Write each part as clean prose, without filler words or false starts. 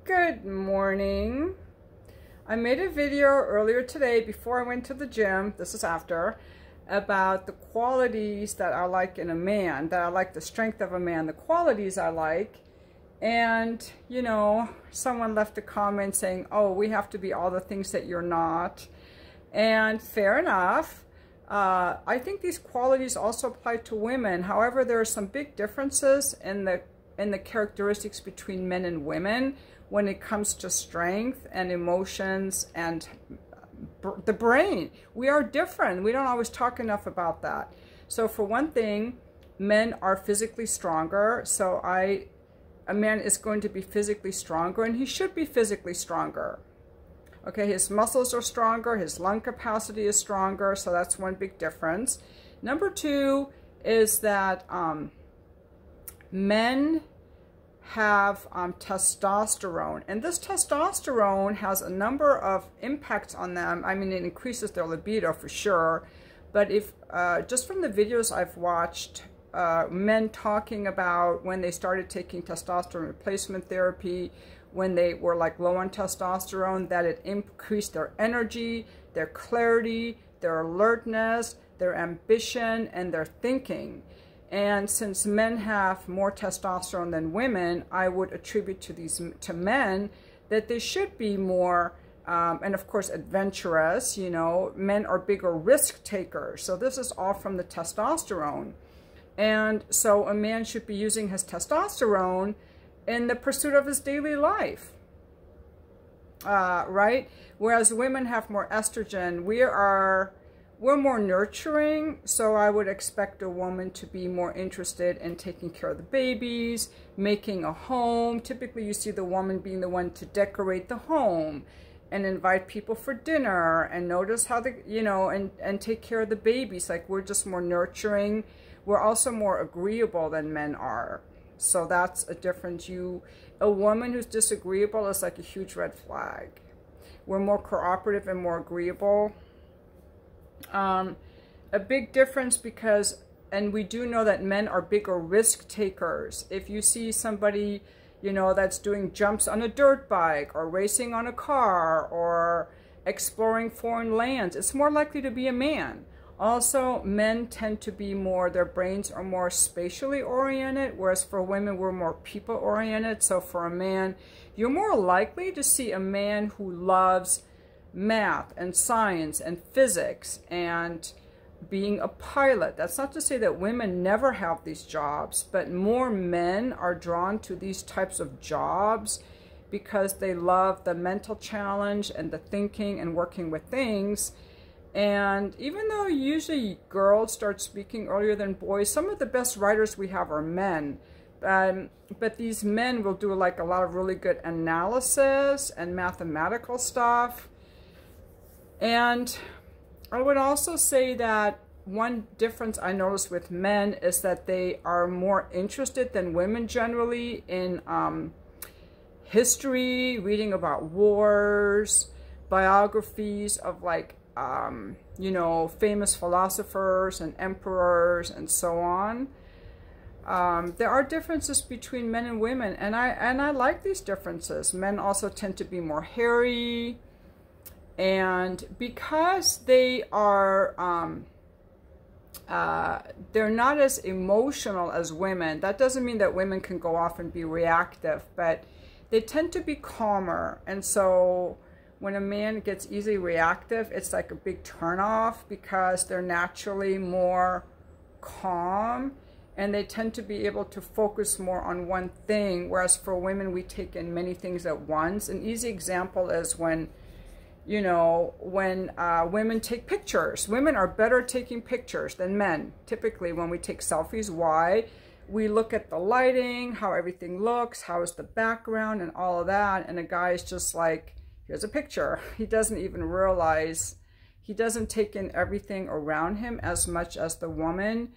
Good morning. I made a video earlier today before I went to the gym, this is after, about the qualities that I like in a man, that I like the strength of a man, the qualities I like. And, you know, someone left a comment saying, oh, we have to be all the things that you're not. And fair enough. I think these qualities also apply to women. However, there are some big differences in the characteristics between men and women when it comes to strength and emotions and the brain. We are different. We don't always talk enough about that. So for one thing, men are physically stronger. So a man is going to be physically stronger, and he should be physically stronger. Okay, his muscles are stronger, his lung capacity is stronger, so that's one big difference. Number two is that men have testosterone, and this testosterone has a number of impacts on them. I mean, it increases their libido for sure, but if just from the videos I've watched, men talking about when they started taking testosterone replacement therapy, when they were like low on testosterone, that it increased their energy, their clarity, their alertness, their ambition, and their thinking. And since men have more testosterone than women, I would attribute to men that they should be more, and of course adventurous. You know, men are bigger risk takers. So this is all from the testosterone. And so a man should be using his testosterone in the pursuit of his daily life, right? Whereas women have more estrogen. We're more nurturing, so I would expect a woman to be more interested in taking care of the babies, making a home. Typically, you see the woman being the one to decorate the home and invite people for dinner and notice how and take care of the babies. Like, we're just more nurturing. We're also more agreeable than men are. So that's a difference. A woman who's disagreeable is like a huge red flag. We're more cooperative and more agreeable. A big difference because, and we do know that men are bigger risk takers. If you see somebody, you know, that's doing jumps on a dirt bike or racing on a car or exploring foreign lands, it's more likely to be a man. Also, men tend to be more, their brains are more spatially oriented, whereas for women, we're more people oriented. So for a man, you're more likely to see a man who loves math and science and physics and being a pilot. That's not to say that women never have these jobs, but more men are drawn to these types of jobs because they love the mental challenge and the thinking and working with things. And even though usually girls start speaking earlier than boys, some of the best writers we have are men. But these men will do like a lot of really good analysis and mathematical stuff. And I would also say that one difference I noticed with men is that they are more interested than women generally in history, reading about wars, biographies of like, you know, famous philosophers and emperors and so on. There are differences between men and women, and I like these differences. Men also tend to be more hairy. And because they are, they're not as emotional as women. That doesn't mean that women can go off and be reactive, but they tend to be calmer. And so when a man gets easily reactive, it's like a big turnoff because they're naturally more calm and they tend to be able to focus more on one thing. Whereas for women, we take in many things at once. An easy example is when, you know, when women take pictures. Women are better at taking pictures than men. Typically, when we take selfies, why? We look at the lighting, how everything looks, how is the background, and all of that. And a guy is just like, here's a picture. He doesn't even realize, he doesn't take in everything around him as much as the woman.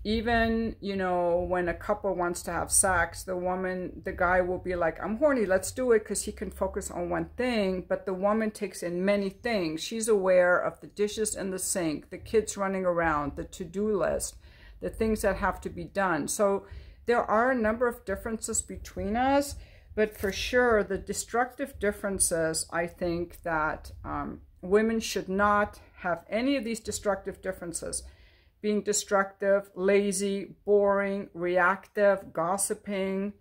Even, you know, when a couple wants to have sex, the guy will be like, I'm horny, let's do it, because he can focus on one thing. But the woman takes in many things. She's aware of the dishes in the sink, the kids running around, the to-do list, the things that have to be done. So there are a number of differences between us, But for sure, the destructive differences, I think that women should not have any of these destructive differences. Being destructive, lazy, boring, reactive, gossiping,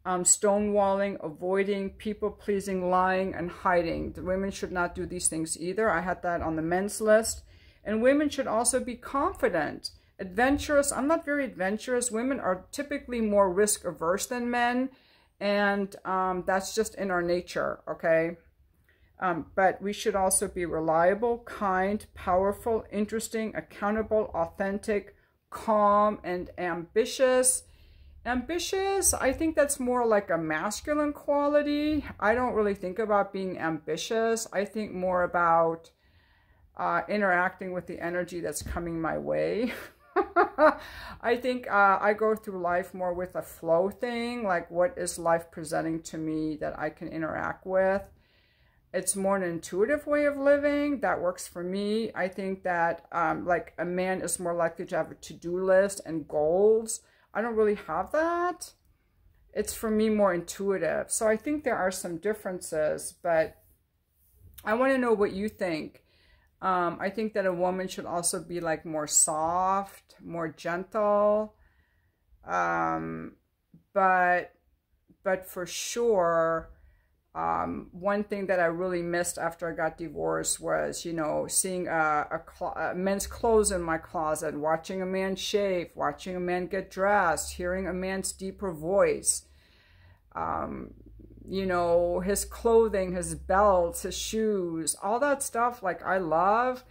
stonewalling, avoiding, people-pleasing, lying, and hiding. The women should not do these things either. I had that on the men's list. And women should also be confident, adventurous. I'm not very adventurous. Women are typically more risk-averse than men, and that's just in our nature, okay? But we should also be reliable, kind, powerful, interesting, accountable, authentic, calm, and ambitious. Ambitious, I think that's more like a masculine quality. I don't really think about being ambitious. I think more about interacting with the energy that's coming my way. I think I go through life more with a flow thing, like what is life presenting to me that I can interact with. It's more an intuitive way of living that works for me. I think that like a man is more likely to have a to-do list and goals. I don't really have that. It's for me more intuitive. So I think there are some differences, but I want to know what you think. I think that a woman should also be like more soft, more gentle. But for sure, one thing that I really missed after I got divorced was, you know, seeing men's clothes in my closet, watching a man shave, watching a man get dressed, hearing a man's deeper voice. You know, his clothing, his belts, his shoes, all that stuff, like I love.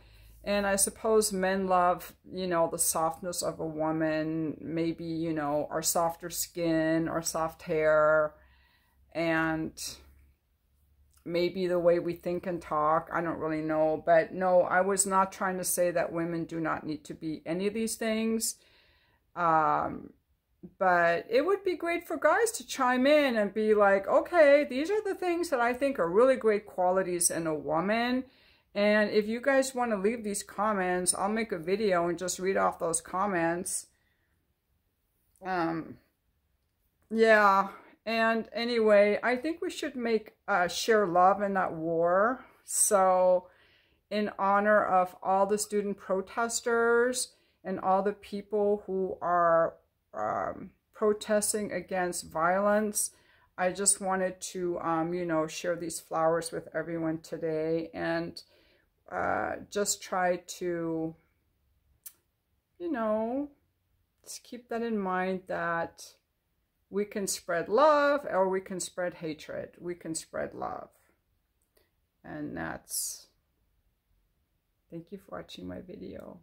And I suppose men love, you know, the softness of a woman, maybe, you know, our softer skin, our soft hair, and maybe the way we think and talk. I don't really know. But no, I was not trying to say that women do not need to be any of these things. But it would be great for guys to chime in and be like, okay, these are the things that I think are really great qualities in a woman. And if you guys want to leave these comments, I'll make a video and just read off those comments. Yeah. And anyway, I think we should make share love and not war. So in honor of all the student protesters and all the people who are protesting against violence, I just wanted to, you know, share these flowers with everyone today, and just try to, you know, just keep that in mind, that we can spread love or we can spread hatred. We can spread love. And that's, thank you for watching my video.